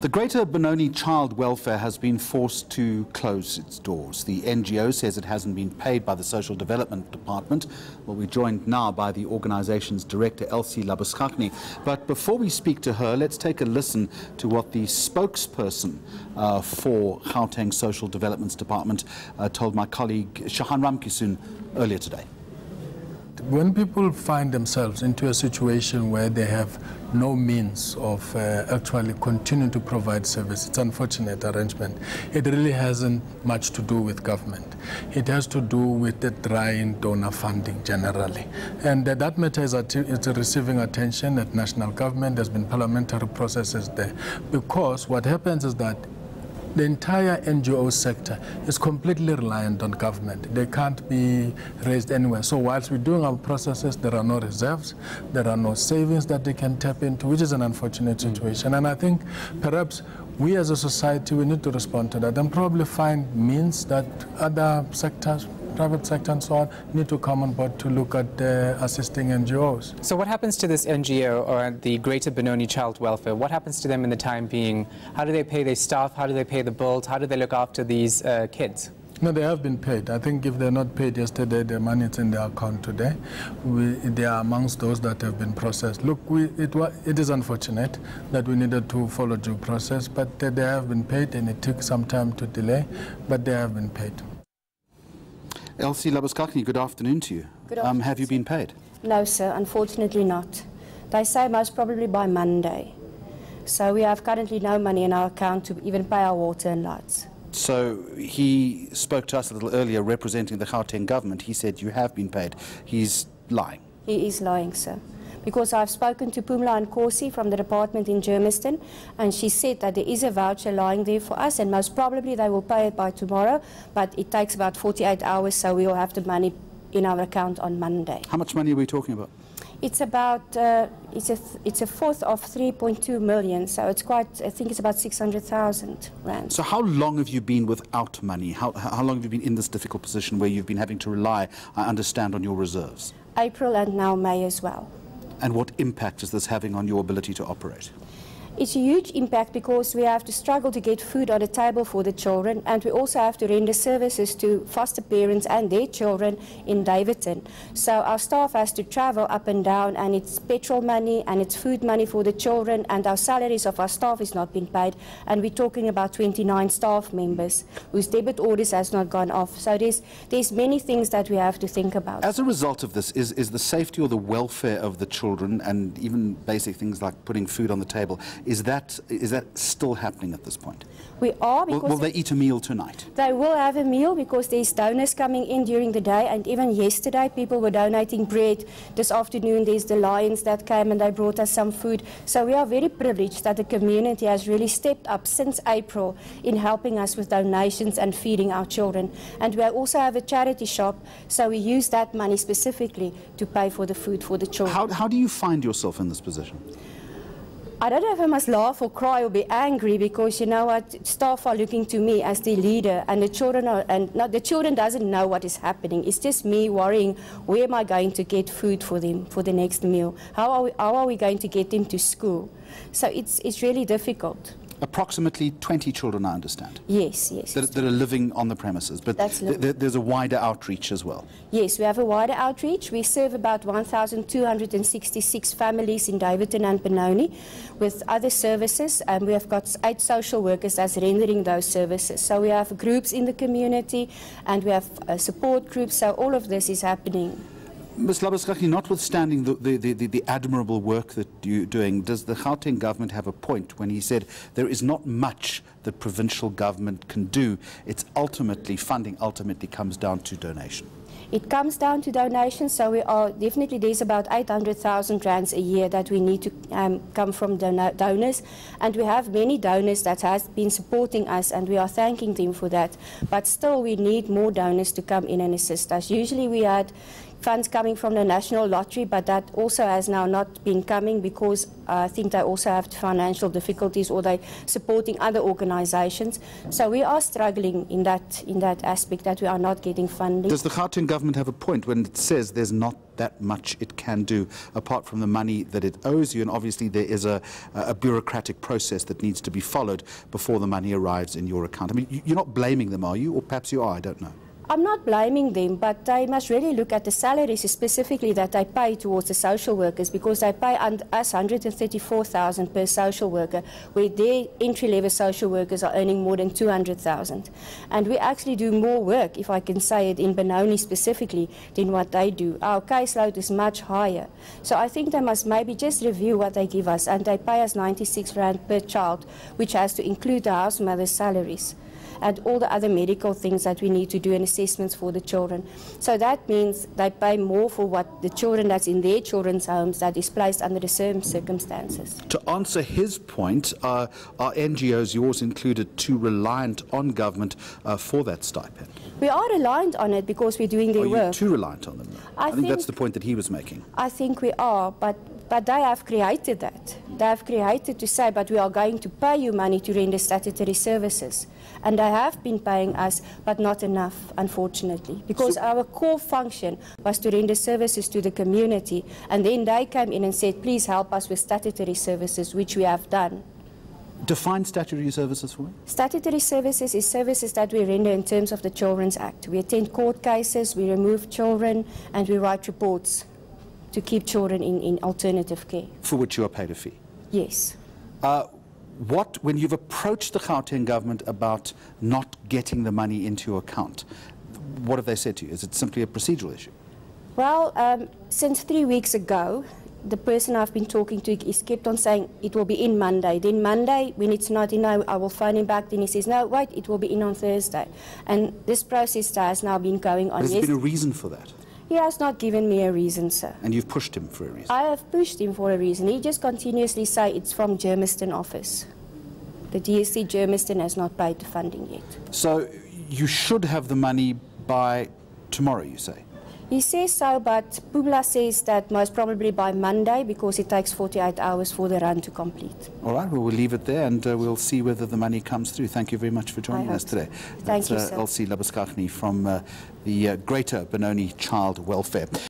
The Greater Benoni Child Welfare has been forced to close its doors. The NGO says it hasn't been paid by the Social Development Department. Well, we're joined now by the organization's director, Elsie Labuschagne. But before we speak to her, let's take a listen to what the spokesperson for Gauteng Social Development Department told my colleague Shahan Ramkisoon earlier today. When people find themselves into a situation where they have no means of actually continuing to provide service, it's an unfortunate arrangement. It really hasn't much to do with government. It has to do with the dry in donor funding generally. And that matter is receiving attention at national government. There's been parliamentary processes there. Because what happens is that the entire NGO sector is completely reliant on government. They can't be raised anywhere. So whilst we're doing our processes, there are no reserves, there are no savings that they can tap into, which is an unfortunate situation. And I think perhaps we as a society, we need to respond to that and probably find means that other sectors, private sector and so on, need to come on board to look at assisting NGOs. So what happens to this NGO or the Greater Benoni Child Welfare? What happens to them in the time being? How do they pay their staff? How do they pay the bills? How do they look after these kids? No, they have been paid. I think if they're not paid yesterday, the money is in their account today. They are amongst those that have been processed. Look, it is unfortunate that we needed to follow due process, but they have been paid, and it took some time to delay, but they have been paid. Elsie Labuschagne, good afternoon to you. Good afternoon. Have you been paid? No, sir, unfortunately not. They say most probably by Monday. So we have currently no money in our account to even pay our water and lights. So he spoke to us a little earlier representing the Gauteng government. He said you have been paid. He's lying. He is lying, sir. Because I've spoken to Pumla and Corsi from the department in Germiston, and she said that there is a voucher lying there for us, and most probably they will pay it by tomorrow, but it takes about 48 hours, so we will have the money in our account on Monday. How much money are we talking about? It's about, it's a fourth of 3.2 million, so it's quite, I think it's about 600,000 rand. So how long have you been without money? How long have you been in this difficult position where you've been having to rely, I understand, on your reserves? April and now May as well. And what impact is this having on your ability to operate? It's a huge impact because we have to struggle to get food on the table for the children, and we also have to render services to foster parents and their children in Davidton. So our staff has to travel up and down, and it's petrol money and it's food money for the children, and our salaries of our staff is not been paid, and we're talking about 29 staff members whose debit orders has not gone off. So there's many things that we have to think about. As a result of this, is the safety or the welfare of the children, and even basic things like putting food on the table, is that still happening at this point? We are. Because will they eat a meal tonight? They will have a meal because there's donors coming in during the day, and even yesterday people were donating bread. This afternoon there's the Lions that came and they brought us some food. So we are very privileged that the community has really stepped up since April in helping us with donations and feeding our children. And we also have a charity shop, so we use that money specifically to pay for the food for the children. How do you find yourself in this position? I don't know if I must laugh or cry or be angry, because you know what, staff are looking to me as the leader, and the children are, and no, the children doesn't know what is happening. It's just me worrying, where am I going to get food for them for the next meal? How are we going to get them to school? So it's really difficult. Approximately 20 children, I understand. Yes, yes. That are living on the premises, but there's a wider outreach as well. Yes, we have a wider outreach. We serve about 1,266 families in Davidton and Benoni with other services, and we have got 8 social workers that's rendering those services. So we have groups in the community, and we have support groups, so all of this is happening. Ms. Labuschagne, notwithstanding the admirable work that you're doing, does the Gauteng government have a point when he said there is not much that provincial government can do? It's funding ultimately comes down to donation. It comes down to donations, so we are definitely, there's about 800,000 rands a year that we need to come from donors, and we have many donors that has been supporting us, and we are thanking them for that. But still, we need more donors to come in and assist us. Usually we had, funds coming from the National Lottery, but that also has now not been coming because I think they also have financial difficulties or they're supporting other organisations. So we are struggling in that aspect, that we are not getting funding. Does the Gauteng government have a point when it says there's not that much it can do apart from the money that it owes you, and obviously there is a bureaucratic process that needs to be followed before the money arrives in your account? I mean, you're not blaming them, are you? Or perhaps you are, I don't know. I'm not blaming them, but they must really look at the salaries specifically that they pay towards the social workers, because they pay us 134,000 per social worker, where their entry-level social workers are earning more than 200,000. And we actually do more work, if I can say it, in Benoni specifically, than what they do. Our caseload is much higher. So I think they must maybe just review what they give us, and they pay us 96 rand per child, which has to include the house mother's salaries and all the other medical things that we need to do and assessments for the children. So that means they pay more for what the children that's in their children's homes that is placed under the same circumstances. To answer his point, are NGOs, yours included, too reliant on government for that stipend? We are reliant on it because we're doing their work. Are you too reliant on them? I think that's the point that he was making. I think we are, but they have created that. They have created to say, but we are going to pay you money to render statutory services. And they have been paying us, but not enough, unfortunately, because our core function was to render services to the community. And then they came in and said, please help us with statutory services, which we have done. Define statutory services for me. Statutory services is services that we render in terms of the Children's Act. We attend court cases, we remove children, and we write reports to keep children in alternative care. For which you are paid a fee? Yes. When you've approached the Gauteng government about not getting the money into your account, what have they said to you? Is it simply a procedural issue? Well, since 3 weeks ago, the person I've been talking to is kept on saying it will be in Monday. Then Monday, when it's not in, I will phone him back. Then he says, no, wait, it will be in on Thursday. And this process has now been going on. Has there been a reason for that? He has not given me a reason, sir. And you've pushed him for a reason? I have pushed him for a reason. He just continuously say it's from Germiston office. The DSC Germiston has not paid the funding yet. So you should have the money by tomorrow, you say? He says so, but Pumla says that most probably by Monday, because it takes 48 hours for the run to complete. All right, well, we'll leave it there, and we'll see whether the money comes through. Thank you very much for joining us today. Thank you, sir. Elsie Labuschagne from the Greater Benoni Child Welfare.